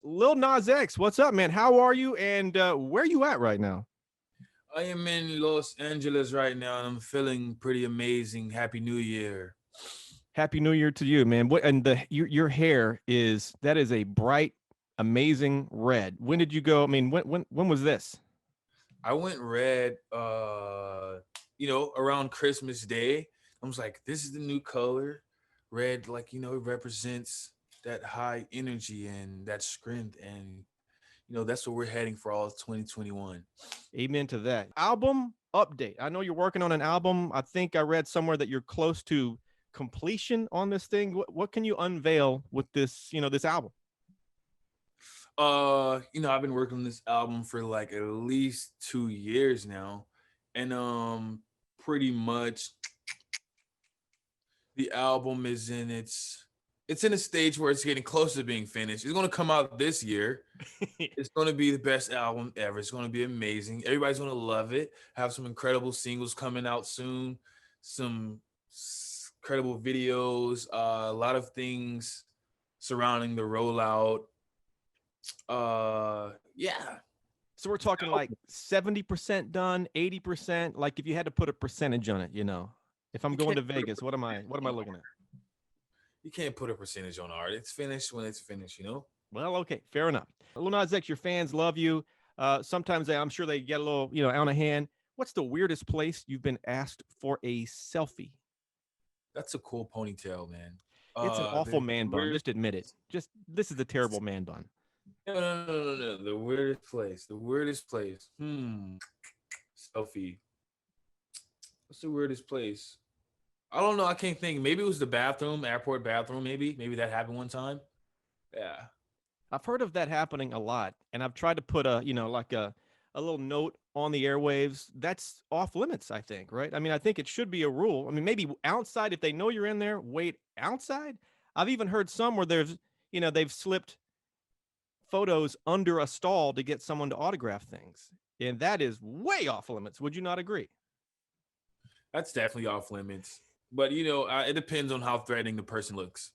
Lil Nas X, what's up, man? How are you? And where you at right now? I am in Los Angeles right now and I'm feeling pretty amazing. Happy New Year. Happy New Year to you, man. What and your hair is a bright, amazing red. When did you go? I mean, when was this? I went red around Christmas Day. I was like, this is the new color. Red, like, it represents that high energy and that strength. And, that's what we're heading for all of 2021. Amen to that. Album update. I know you're working on an album. I think I read somewhere that you're close to completion on this thing. What can you unveil with this, this album? I've been working on this album for like at least 2 years now. And pretty much the album is it's in a stage where it's getting close to being finished. It's going to come out this year. It's going to be the best album ever. It's going to be amazing. Everybody's going to love it. Have some incredible singles coming out soon. Some incredible videos. A lot of things surrounding the rollout. Yeah. So we're talking like 70% done, 80%. Like if you had to put a percentage on it, if I'm You going can't to Vegas, what am I looking at? you can't put a percentage on art. It's finished when it's finished. Well, okay, fair enough. Lil Nas X, your fans love you. Sometimes I'm sure they get a little, out of hand. What's the weirdest place you've been asked for a selfie? That's a cool ponytail, man. It's an awful The man bun. weirdest Just admit it. Just this is a terrible man bun. no. The weirdest place. The weirdest place. Selfie. What's the weirdest place? I don't know. I can't think. Maybe it was the bathroom, airport bathroom. Maybe that happened one time. Yeah. I've heard of that happening a lot, and I've tried to put like a little note on the airwaves. That's off limits, I think, right? I mean, I think it should be a rule. I mean, maybe outside, if they know you're in there, wait outside. I've even heard some where they've slipped photos under a stall to get someone to autograph things. And that is way off limits. Would you not agree? That's definitely off limits. But it depends on how threatening the person looks.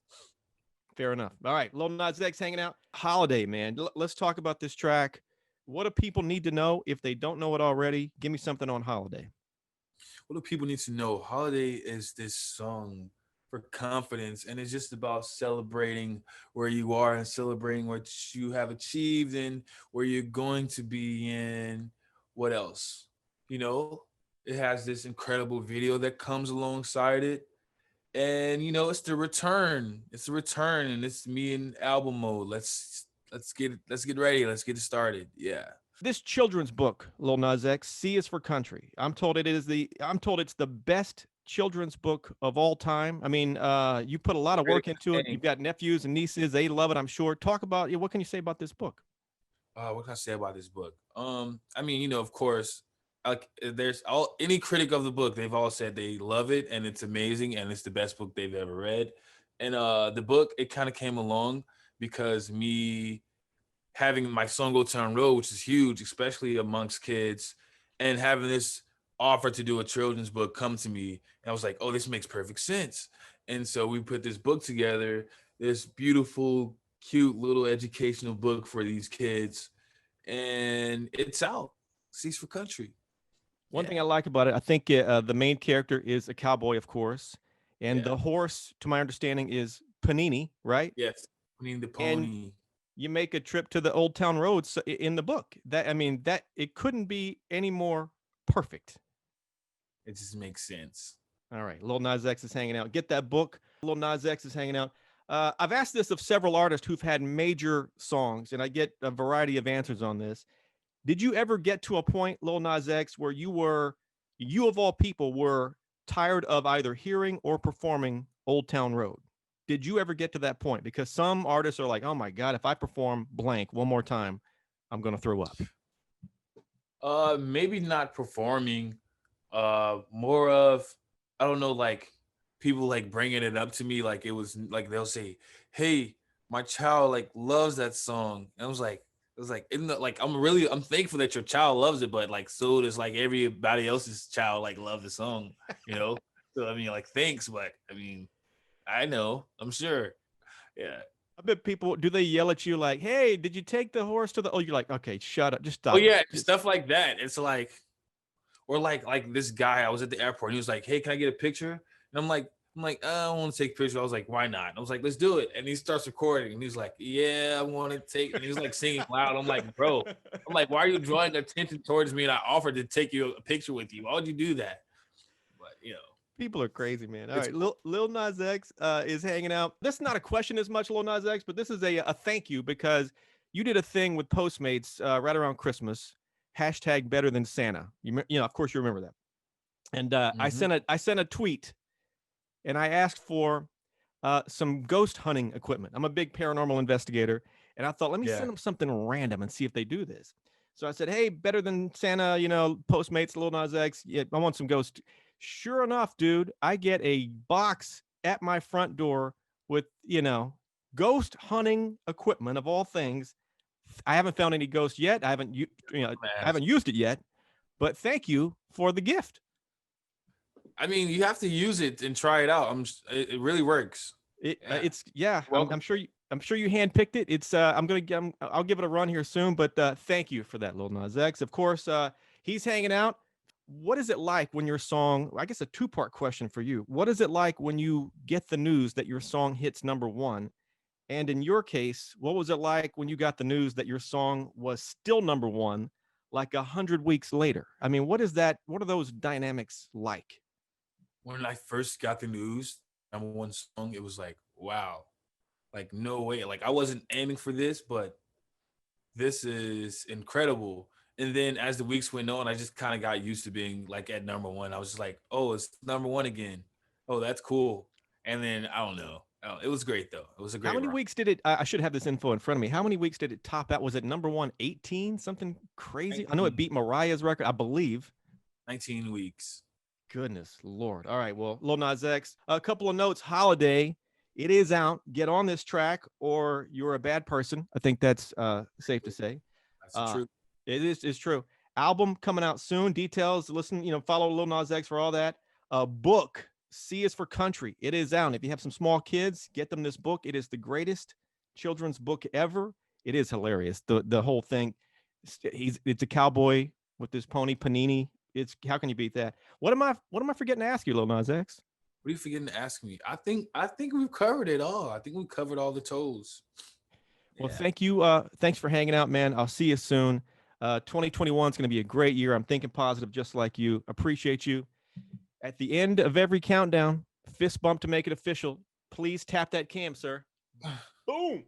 Fair enough. All right, Lil Nas X hanging out. Holiday, man. Let's talk about this track. What do people need to know if they don't know it already? Give me something on Holiday. What do people need to know? Holiday is this song for confidence, and it's just about celebrating where you are and celebrating what you have achieved and where you're going to be in. What else? You know, it has this incredible video that comes alongside it. And it's the return. It's the return, and it's me in album mode. Let's get ready. Let's get it started. Yeah. This children's book, Lil Nas X, C is for Country. I'm told it's the best children's book of all time. I mean, you put a lot of work into it. You've got nephews and nieces. They love it, I'm sure. Talk about what can you say about this book? What can I say about this book? I mean, of course, like there's all any critic of the book, they've all said they love it and it's amazing and it's the best book they've ever read. And the book, it kind of came along because me having my song Go Town Road, which is huge, especially amongst kids, and having this offer to do a children's book come to me. And I was like, oh, this makes perfect sense. And so we put this book together, this beautiful, cute little educational book for these kids. And it's out. C's for Country. One Yeah. thing I like about it, I think the main character is a cowboy, of course. And Yeah. the horse, to my understanding, is Panini, right? Yes. I mean the And pony. you make a trip to the Old Town Road in the book. That it couldn't be any more perfect. It just makes sense. All right, Lil Nas X is hanging out. Get that book. Lil Nas X is hanging out. I've asked this of several artists who've had major songs, and I get a variety of answers on this. Did you ever get to a point, Lil Nas X, where you of all people were tired of either hearing or performing Old Town Road? Did you ever get to that point? Because some artists are like, oh my God, if I perform blank one more time, I'm going to throw up. Maybe not performing. More of, I don't know, like people like bringing it up to me, like it was like they'll say, "Hey, my child like loves that song." And I was like, isn't that, like I'm thankful that your child loves it, but like so does like everybody else's child like love the song, you know. So I mean, like thanks, but I mean, I know, I'm sure, yeah. I bet people, do they yell at you like, hey, did you take the horse to the, oh, you're like, okay, shut up. Just Oh stop. yeah, Just, stuff like that. It's like, or like this guy, I was at the airport and he was like, hey, can I get a picture? And I'm like, I don't want to take a picture. I was like, why not? And I was like, let's do it. And he starts recording and he's like, yeah, I want to take, and he's like singing loud. I'm like, bro, I'm like, why are you drawing attention towards me? And I offered to take you a picture with you. Why would you do that? But people are crazy, man. All it's right. Lil Nas X is hanging out. This is not a question as much, Lil Nas X, but this is a thank you because you did a thing with Postmates right around Christmas. Hashtag better than Santa. You know, of course you remember that. And Mhm. I sent a tweet and I asked for some ghost hunting equipment. I'm a big paranormal investigator, and I thought, let me Yeah. send them something random and see if they do this. So I said, hey, better than Santa, you know, Postmates, Lil Nas X. Yeah, I want some ghost. Sure enough, dude, I get a box at my front door with, you know, ghost hunting equipment of all things. I haven't found any ghosts yet. I Man. haven't used it yet, but thank you for the gift. I mean, you have to use it and try it out. It really works. Yeah. It's yeah. Welcome. I'm sure you handpicked it. It's I'll give it a run here soon. But thank you for that, Lil Nas X. Of course, he's hanging out. What is it like when your song? I guess a two-part question for you. What is it like when you get the news that your song hits number one? And in your case, what was it like when you got the news that your song was still number one, like 100 weeks later? I mean, what is that? What are those dynamics like? When I first got the news, number one song, it was like, wow, like no way. Like I wasn't aiming for this, but this is incredible. And then as the weeks went on, I just kind of got used to being like at number one. I was just like, oh, it's number one again. Oh, that's cool. And then I don't know. Oh, it was great though. It was a How great many run. weeks did it? I should have this info in front of me. How many weeks did it top out? Was it number one 18? Something crazy? I know it 19, beat Mariah's record, I believe. 19 weeks. Goodness Lord. All right. Well, Lil Nas X, a couple of notes. Holiday, it is out. Get on this track or you're a bad person. I think that's safe to say. That's the Uh, truth. it's true. Album coming out soon. Details, listen, you know, follow Lil Nas X for all that. Book, C is for Country. It is out. If you have some small kids, get them this book. It is the greatest children's book ever. It is hilarious. The whole thing. It's a cowboy with this pony Panini. It's how can you beat that? What am I forgetting to ask you, Lil Nas X? What are you forgetting to ask me? I think we've covered it all. I think we've covered all the toes. Well, Yeah. thank you. Thanks for hanging out, man. I'll see you soon. 2021 is going to be a great year. I'm thinking positive, just like you. Appreciate you. At the end of every countdown, fist bump to make it official. Please tap that cam, sir. Boom.